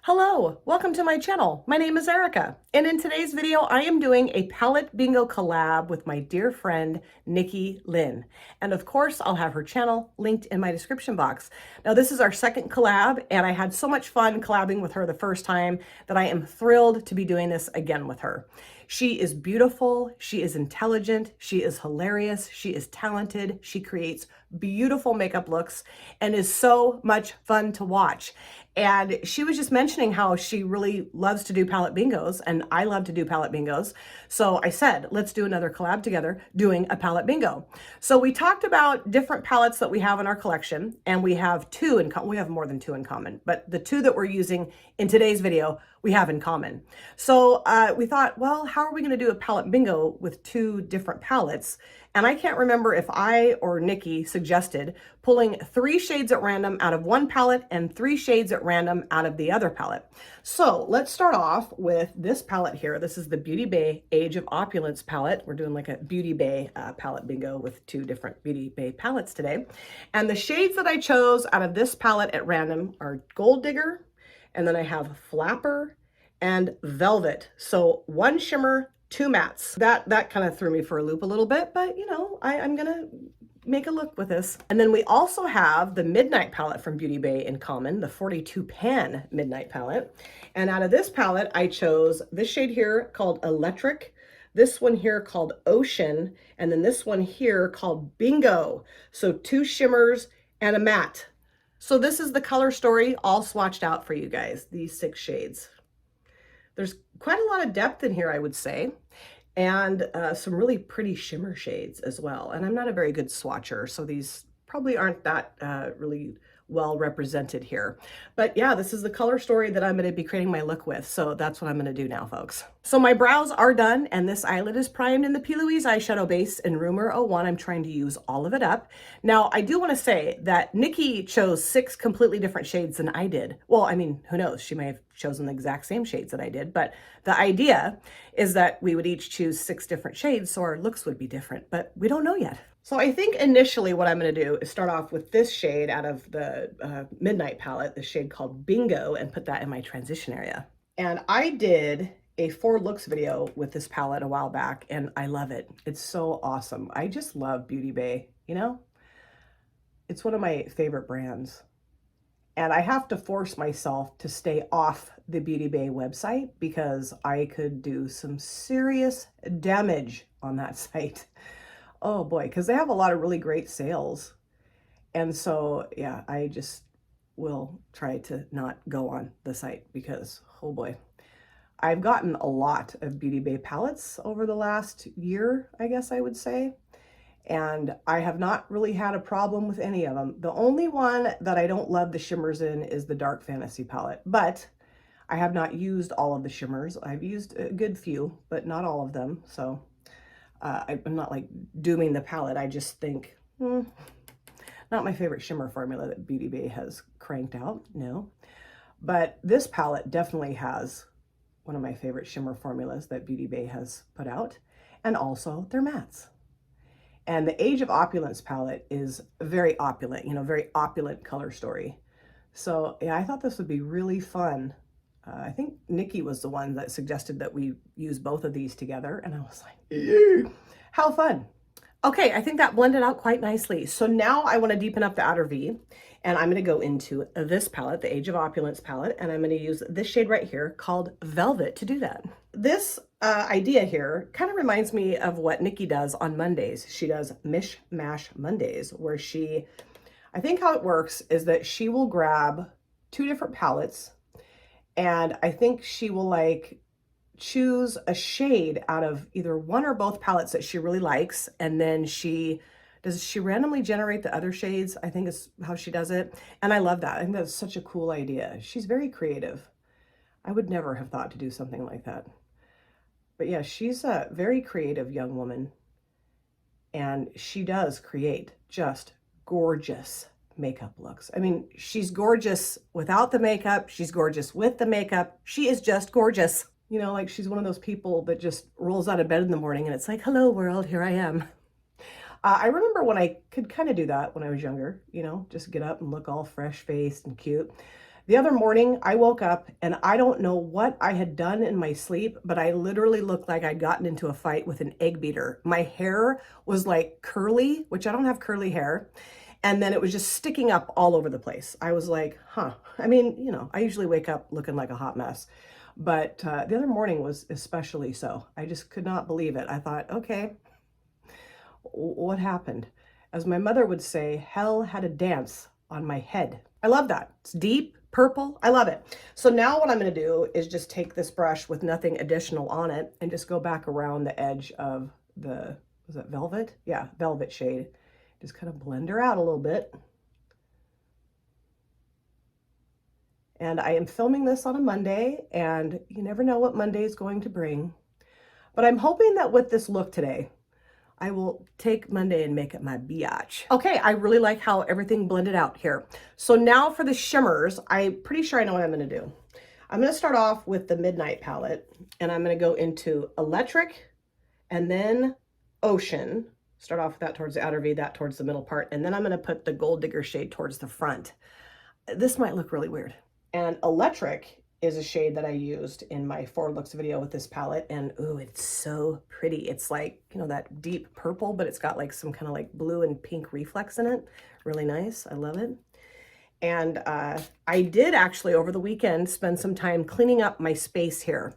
Hello, welcome to my channel. My name is Erica, and in today's video, I am doing a palette bingo collab with my dear friend, Nikki Lynn. And of course, I'll have her channel linked in my description box. Now, this is our second collab, and I had so much fun collabing with her the first time that I am thrilled to be doing this again with her. She is beautiful, she is intelligent, she is hilarious, she is talented, she creates beautiful makeup looks, and is so much fun to watch. And she was just mentioning how she really loves to do palette bingos, and I love to do palette bingos. So I said, let's do another collab together doing a palette bingo. So we talked about different palettes that we have in our collection, and we have two in common. We have more than two in common, but the two that we're using in today's video, we have in common. So we thought, well, how are we going to do a palette bingo with two different palettes? And I can't remember if I or Nikki suggested pulling 3 shades at random out of one palette and 3 shades at random out of the other palette. So let's start off with this palette here. This is the Beauty Bay Age of Opulence palette. We're doing like a Beauty Bay palette bingo with 2 different Beauty Bay palettes today. And the shades that I chose out of this palette at random are Gold Digger, and then I have Flapper and Velvet. So 1 shimmer, 2 mattes. That kind of threw me for a loop a little bit, but you know, I'm gonna make a look with this. And then we also have the Midnight palette from Beauty Bay in common, the 42 pan Midnight palette. And out of this palette, I chose this shade here called Electric, this one here called Ocean, and then this one here called Bingo. So 2 shimmers and a matte. So this is the color story all swatched out for you guys, these 6 shades. There's quite a lot of depth in here, I would say, and some really pretty shimmer shades as well. And I'm not a very good swatcher, so these probably aren't that really well represented here. But yeah, this is the color story that I'm going to be creating my look with. So that's what I'm going to do now, folks. So my brows are done, and this eyelid is primed in the P. Louise eyeshadow base in Rumor 01. I'm trying to use all of it up. Now, I do want to say that Nikki chose 6 completely different shades than I did. Well, I mean, who knows? She may have chosen the exact same shades that I did, but the idea is that we would each choose 6 different shades, so our looks would be different, but we don't know yet. So I think initially what I'm going to do is start off with this shade out of the Midnight palette, the shade called Bingo, and put that in my transition area. And I did a 4 looks video with this palette a while back, and I love it. It's so awesome. I just love Beauty Bay, you know? It's one of my favorite brands. And I have to force myself to stay off the Beauty Bay website because I could do some serious damage on that site. Oh boy, because they have a lot of really great sales. And so, yeah, I just will try to not go on the site because, oh boy. I've gotten a lot of Beauty Bay palettes over the last year, I guess I would say. And I have not really had a problem with any of them. The only one that I don't love the shimmers in is the Dark Fantasy palette, but I have not used all of the shimmers. I've used a good few, but not all of them. So I'm not like dooming the palette. I just think, not my favorite shimmer formula that Beauty Bay has cranked out, no. But this palette definitely has one of my favorite shimmer formulas that Beauty Bay has put out, and also their mattes. And the Age of Opulence palette is very opulent, you know, very opulent color story. So yeah, I thought this would be really fun. I think Nikki was the one that suggested that we use both of these together. And I was like, ew, how fun. Okay, I think that blended out quite nicely. So now I want to deepen up the outer V, and I'm going to go into this palette, the Age of Opulence palette, and I'm going to use this shade right here called Velvet to do that. This idea here kind of reminds me of what Nikki does on Mondays. She does Mish Mash Mondays, where she, I think how it works is that she will grab 2 different palettes, and I think she will like choose a shade out of either one or both palettes that she really likes, and then she randomly generate the other shades, I think is how she does it. And I love that. I think that's such a cool idea. She's very creative. I would never have thought to do something like that. But yeah, she's a very creative young woman, and she does create just gorgeous makeup looks. I mean, she's gorgeous without the makeup. She's gorgeous with the makeup. She is just gorgeous. You know, like she's one of those people that just rolls out of bed in the morning and it's like, hello world, here I am. I remember when I could kind of do that when I was younger, you know, just get up and look all fresh-faced and cute. The other morning, I woke up and I don't know what I had done in my sleep, but I literally looked like I'd gotten into a fight with an egg beater. My hair was like curly, which I don't have curly hair. And then it was just sticking up all over the place. I was like, huh. I mean, you know, I usually wake up looking like a hot mess. But the other morning was especially so. I just could not believe it. I thought, okay, what happened? As my mother would say, hell had a dance on my head. I love that. It's deep, purple. I love it. So now what I'm going to do is just take this brush with nothing additional on it and just go back around the edge of the, was that velvet? Yeah, velvet shade. Just kind of blend her out a little bit. And I am filming this on a Monday, and you never know what Monday is going to bring. But I'm hoping that with this look today, I will take Monday and make it my biatch. Okay, I really like how everything blended out here. So now for the shimmers, I'm pretty sure I know what I'm gonna do. I'm gonna start off with the Midnight palette, and I'm gonna go into Electric, and then Ocean. Start off with that towards the outer V, that towards the middle part, and then I'm gonna put the Gold Digger shade towards the front. This might look really weird. And Electric is a shade that I used in my Forward Looks video with this palette, and ooh, it's so pretty. It's like, you know, that deep purple, but it's got like some kind of like blue and pink reflex in it. Really nice. I love it. And I did actually over the weekend spend some time cleaning up my space here.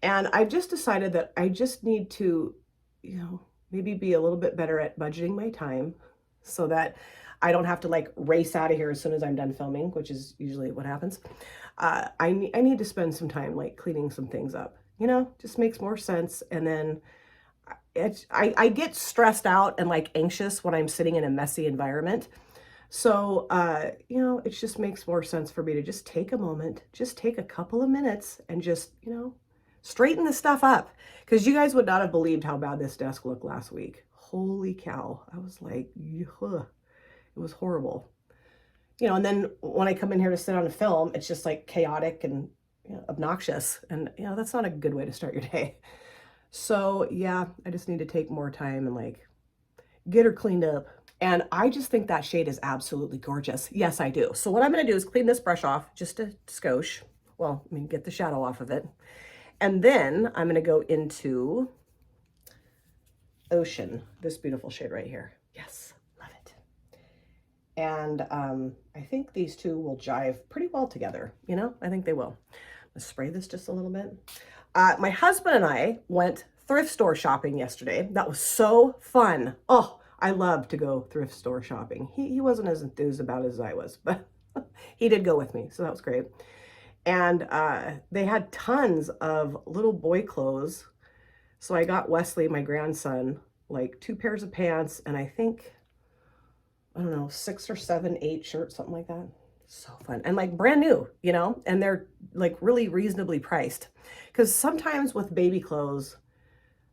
And I just decided that I just need to, you know, maybe be a little bit better at budgeting my time so that I don't have to like race out of here as soon as I'm done filming, which is usually what happens. I need to spend some time like cleaning some things up, you know, just makes more sense. And then I get stressed out and like anxious when I'm sitting in a messy environment. So, you know, it just makes more sense for me to just take a moment, just take a couple of minutes and just, you know, straighten the stuff up. Because you guys would not have believed how bad this desk looked last week. Holy cow. I was like, ugh. It was horrible. You know, and then when I come in here to sit on a film, it's just like chaotic and, you know, obnoxious. And, you know, that's not a good way to start your day. So yeah, I just need to take more time and like get her cleaned up. And I just think that shade is absolutely gorgeous. Yes, I do. So what I'm going to do is clean this brush off just a skosh. Well, I mean, get the shadow off of it. And then I'm going to go into Ocean, this beautiful shade right here. Yes. And I think these two will jive pretty well together. You know, I think they will. Let's spray this just a little bit. My husband and I went thrift store shopping yesterday. That was so fun. Oh, I love to go thrift store shopping. He wasn't as enthused about it as I was, but he did go with me. So that was great. And they had tons of little boy clothes. So I got Wesley, my grandson, like 2 pairs of pants, and I think, I don't know, 6 or 7, 8 shirts, something like that. So fun. And like brand new, you know, and they're like really reasonably priced. Because sometimes with baby clothes,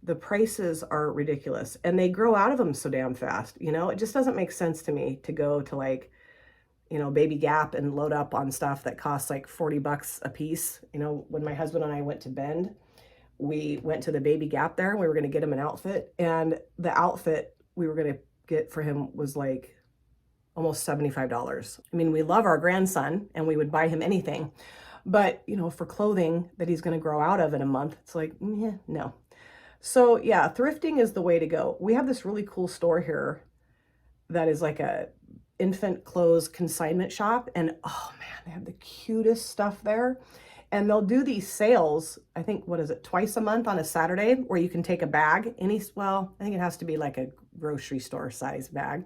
the prices are ridiculous and they grow out of them so damn fast. You know, it just doesn't make sense to me to go to like, you know, Baby Gap and load up on stuff that costs like 40 bucks a piece. You know, when my husband and I went to Bend, we went to the Baby Gap there and we were going to get him an outfit. And the outfit we were going to get for him was like almost $75. I mean, we love our grandson and we would buy him anything, but you know, for clothing that he's going to grow out of in a month, it's like, no. So yeah, thrifting is the way to go. We have this really cool store here that is like a infant clothes consignment shop. And oh man, they have the cutest stuff there. And they'll do these sales, I think, what is it, twice a month on a Saturday where you can take a bag, well, I think it has to be like a grocery store size bag.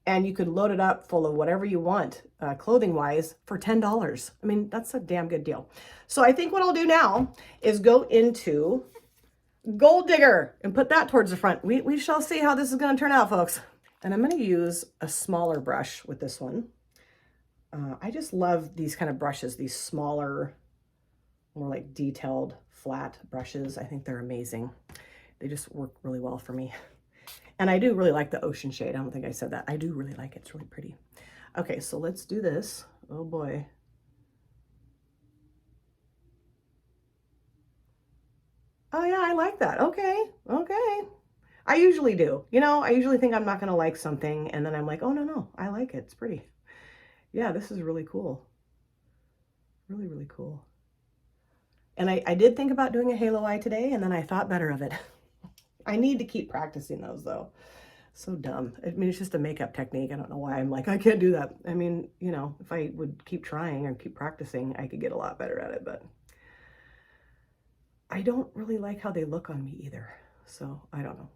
And you could load it up full of whatever you want, clothing-wise, for $10. I mean, that's a damn good deal. So I think what I'll do now is go into Gold Digger and put that towards the front. We shall see how this is going to turn out, folks. And I'm going to use a smaller brush with this one. I just love these kind of brushes, these smaller, more like detailed, flat brushes. I think they're amazing. They just work really well for me. And I do really like the Ocean shade. I don't think I said that. I do really like it. It's really pretty. Okay, so let's do this. Oh boy. Oh yeah, I like that. Okay, okay. I usually do. You know, I usually think I'm not going to like something, and then I'm like, oh, no, I like it. It's pretty. Yeah, this is really cool. Really, really cool. And I did think about doing a halo eye today, and then I thought better of it. I need to keep practicing those, though. So dumb. I mean, it's just a makeup technique. I don't know why I'm like, I can't do that. I mean, you know, if I would keep trying and keep practicing, I could get a lot better at it, but I don't really like how they look on me either. So I don't know.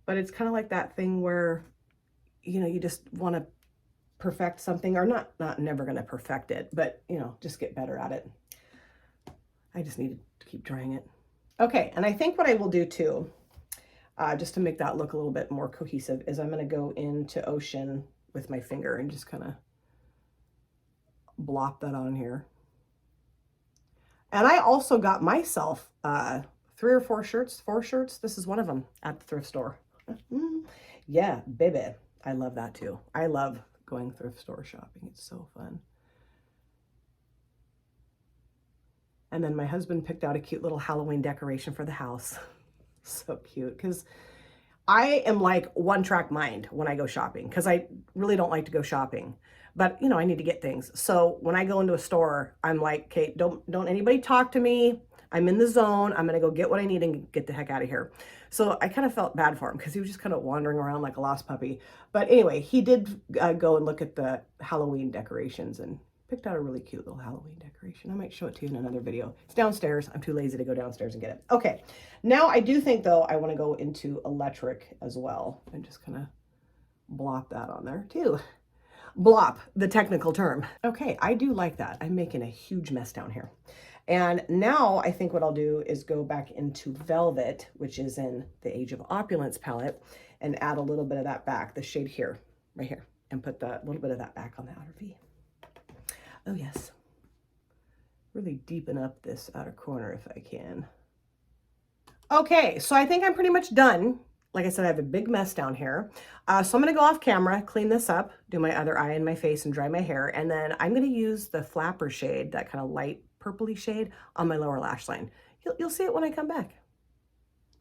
But it's kind of like that thing where, you know, you just want to perfect something, or not never going to perfect it, but, you know, just get better at it. I just need to keep trying it. Okay, and I think what I will do too, just to make that look a little bit more cohesive, is I'm going to go into Ocean with my finger and just kind of blop that on here. And I also got myself 3 or 4 shirts, 4 shirts. This is one of them at the thrift store. Yeah, baby. I love that too. I love going thrift store shopping. It's so fun. And then my husband picked out a cute little Halloween decoration for the house. So cute, because I am like one-track mind when I go shopping, because I really don't like to go shopping. But, you know, I need to get things. So when I go into a store, I'm like, okay, don't anybody talk to me. I'm in the zone. I'm going to go get what I need and get the heck out of here. So I kind of felt bad for him because he was just kind of wandering around like a lost puppy. But anyway, he did go and look at the Halloween decorations and picked out a really cute little Halloween decoration. I might show it to you in another video. It's downstairs. I'm too lazy to go downstairs and get it. Okay. Now I do think, though, I want to go into electric as well and just kind of blop that on there too. Blop, the technical term. Okay, I do like that. I'm making a huge mess down here. And now I think what I'll do is go back into Velvet, which is in the Age of Opulence palette, and add a little bit of that back, the shade here, right here, and put that little bit of that back on the outer V. Oh yes. Really deepen up this outer corner if I can. Okay, so I think I'm pretty much done. Like I said, I have a big mess down here. So I'm going to go off camera, clean this up, do my other eye and my face, and dry my hair. And then I'm going to use the Flapper shade, that kind of light purpley shade, on my lower lash line. You'll see it when I come back.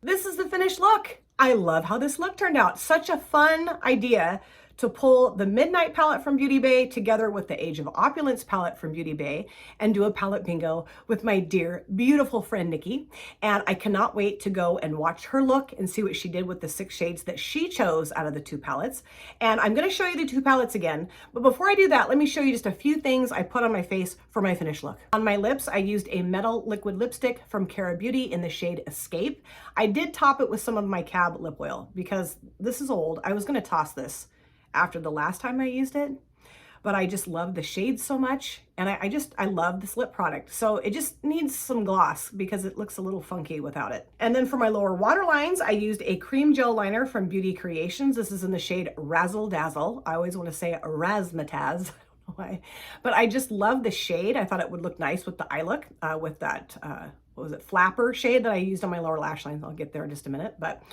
This is the finished look. I love how this look turned out. Such a fun idea to pull the Midnight palette from Beauty Bay together with the Age of Opulence palette from Beauty Bay and do a palette bingo with my dear, beautiful friend, Nikki. And I cannot wait to go and watch her look and see what she did with the 6 shades that she chose out of the 2 palettes. And I'm gonna show you the 2 palettes again. But before I do that, let me show you just a few things I put on my face for my finished look. On my lips, I used a metal liquid lipstick from Cara Beauty in the shade Escape. I did top it with some of my Cab lip oil because this is old. I was gonna toss this after the last time I used it, but I just love the shade so much, and I love this lip product. So it just needs some gloss because it looks a little funky without it. And then for my lower waterlines, I used a cream gel liner from Beauty Creations. This is in the shade Razzle Dazzle. I always want to say Razzmatazz. I don't know why, but I just love the shade. I thought it would look nice with the eye look, with that, what was it, Flapper shade that I used on my lower lash lines. I'll get there in just a minute, but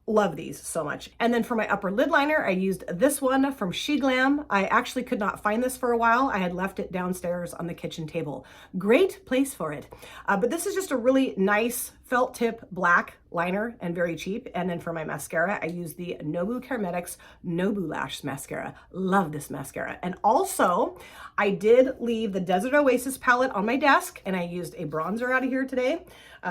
love these so much. And then for my upper lid liner, I used this one from She Glam. I actually could not find this for a while. I had left it downstairs on the kitchen table. Great place for it. But this is just a really nice felt tip black liner and very cheap. And then for my mascara, I used the Nobu Cosmetics Nobu Lash Mascara. Love this mascara. And also, I did leave the Desert Oasis palette on my desk, and I used a bronzer out of here today.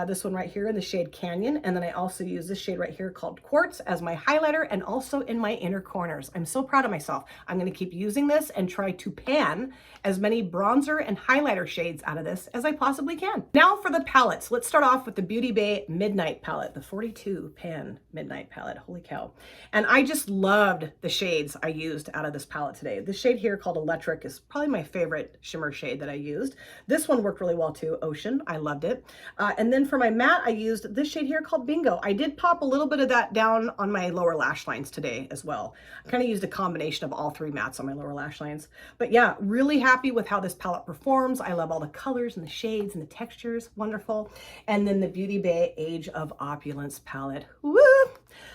This one right here in the shade Canyon. And then I also use this shade right here called Quartz as my highlighter and also in my inner corners. I'm so proud of myself. I'm going to keep using this and try to pan as many bronzer and highlighter shades out of this as I possibly can. Now for the palettes. Let's start off with the Beauty Bay Midnight palette, the 42 pan Midnight palette. Holy cow. And I just loved the shades I used out of this palette today. This shade here called Electric is probably my favorite shimmer shade that I used. This one worked really well too, Ocean. I loved it. And then for my matte, I used this shade here called Bingo. I did pop a little bit of that down on my lower lash lines today as well. I kind of used a combination of all 3 mattes on my lower lash lines. But yeah, really happy with how this palette performs. I love all the colors and the shades and the textures. Wonderful. And then the Beauty Bay Age of Opulence palette. Woo!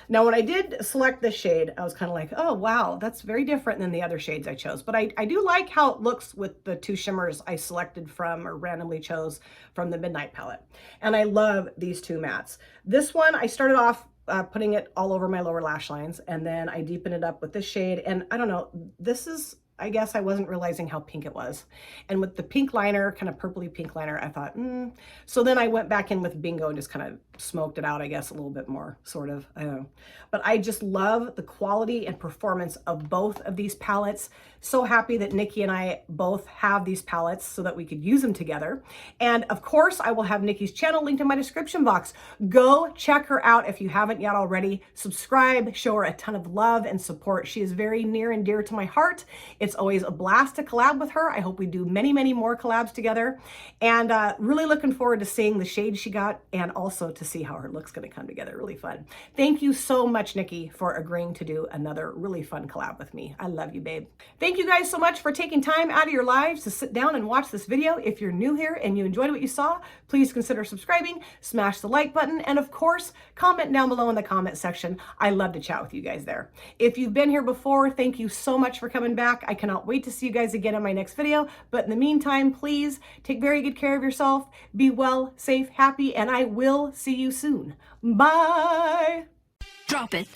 Now, when I did select this shade, I was kind of like, oh, wow, that's very different than the other shades I chose. But I do like how it looks with the two shimmers I selected from or randomly chose from the Midnight palette. And I love these two mattes. This one, I started off putting it all over my lower lash lines, and then I deepened it up with this shade. And I don't know, this is, I guess I wasn't realizing how pink it was. And with the pink liner, kind of purpley pink liner, I thought, So then I went back in with Bingo and just kind of smoked it out, I guess, a little bit more, sort of, I don't know. But I just love the quality and performance of both of these palettes. So happy that Nikki and I both have these palettes so that we could use them together. And of course, I will have Nikki's channel linked in my description box. Go check her out if you haven't yet already. Subscribe, show her a ton of love and support. She is very near and dear to my heart. It's always a blast to collab with her. I hope we do many, many more collabs together. And really looking forward to seeing the shade she got and also to see how her look's going to come together. Really fun. Thank you so much, Nikki, for agreeing to do another really fun collab with me. I love you, babe. Thank you guys so much for taking time out of your lives to sit down and watch this video. If you're new here and you enjoyed what you saw, please consider subscribing, smash the like button, and of course, comment down below in the comment section. I love to chat with you guys there. If you've been here before, thank you so much for coming back. I cannot wait to see you guys again in my next video. But in the meantime, please take very good care of yourself. Be well, safe, happy, and I will see you soon. Bye. Drop it.